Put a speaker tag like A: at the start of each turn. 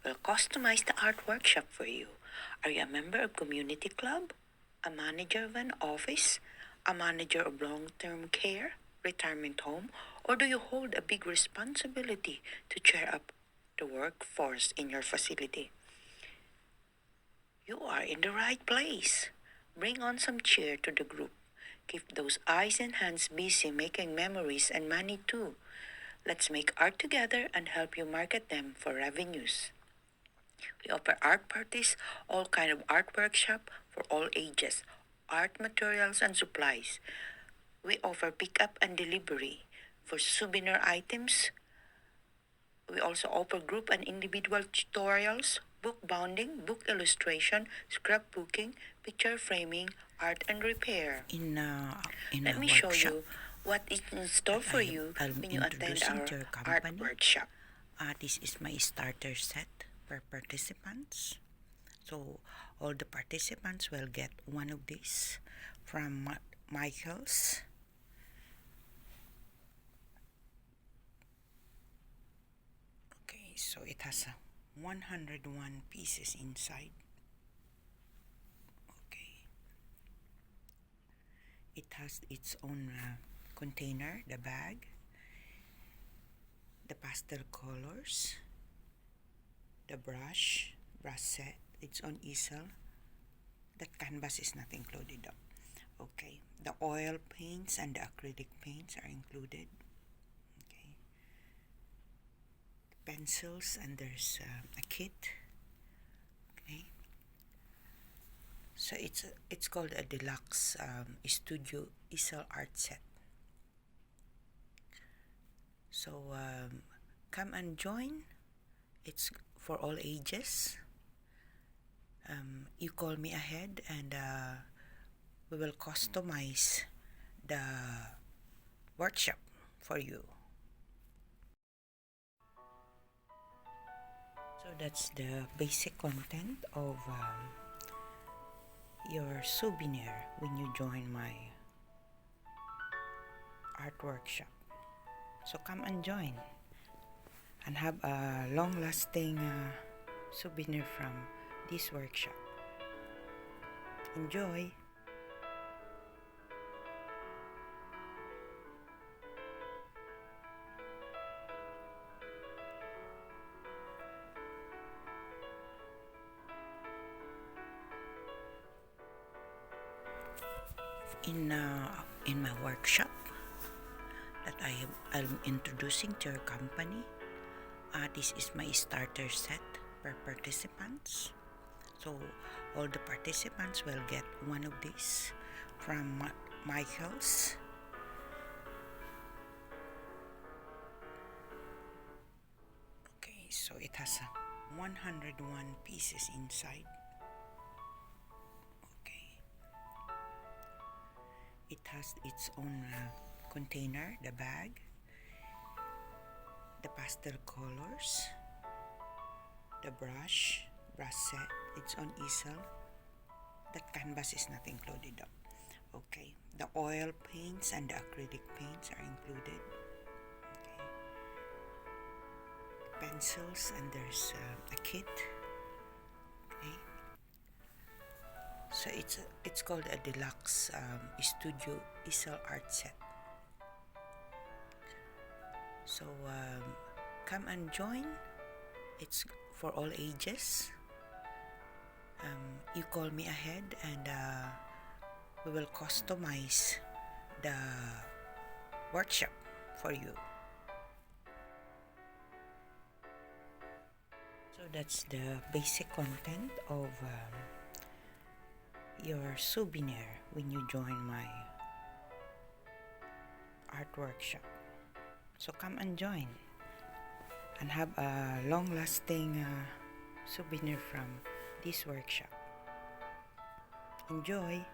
A: We'll customize the art workshop for you. Are you a member of community club? A manager of an office? A manager of long-term care, retirement home? Or do you hold a big responsibility to cheer up the workforce in your facility? You are in the right place. Bring on some cheer to the group. Keep those eyes and hands busy making memories and money too. Let's make art together and help you market them for revenues. We offer art parties, all kind of art workshop for all ages, art materials and supplies. We offer pickup and delivery. For souvenir items, we also offer group and individual tutorials, book bounding, book illustration, scrapbooking, picture framing, art and repair.
B: In
A: Let
B: a
A: me show
B: workshop
A: you what is in store
B: that
A: for you
B: I'm
A: when you attend
B: introducing
A: our
B: to your
A: art
B: company.
A: workshop.
B: This is my starter set for participants. So all the participants will get one of these from Michaels. Okay, so it has 101 pieces inside. Okay, it has its own container, the bag, the pastel colors, the brush set, its own easel. That canvas is not included though. Okay, the oil paints and the acrylic paints are included. Okay, pencils, and there's a kit. Okay, so it's called a deluxe studio easel art set. So come and join. It's for all ages. You call me ahead and we will customize the workshop for you. So that's the basic content of your souvenir when you join my art workshop. So come and join and have a long-lasting souvenir from this workshop. Enjoy! In my workshop that I'm introducing to your company, this is my starter set per participants. So all the participants will get one of these from Michaels. Okay, so it has 101 pieces inside. Okay, it has its own container, the bag, the pastel colors, the brush set, its own easel. That canvas is not included though. Okay, the oil paints and the acrylic paints are included. Okay, pencils, and there's a kit. Okay, so it's called a deluxe studio easel art set. So come and join. It's for all ages. You call me ahead and we will customize the workshop for you. So that's the basic content of your souvenir when you join my art workshop. So come and join and have a long-lasting souvenir from this workshop. Enjoy!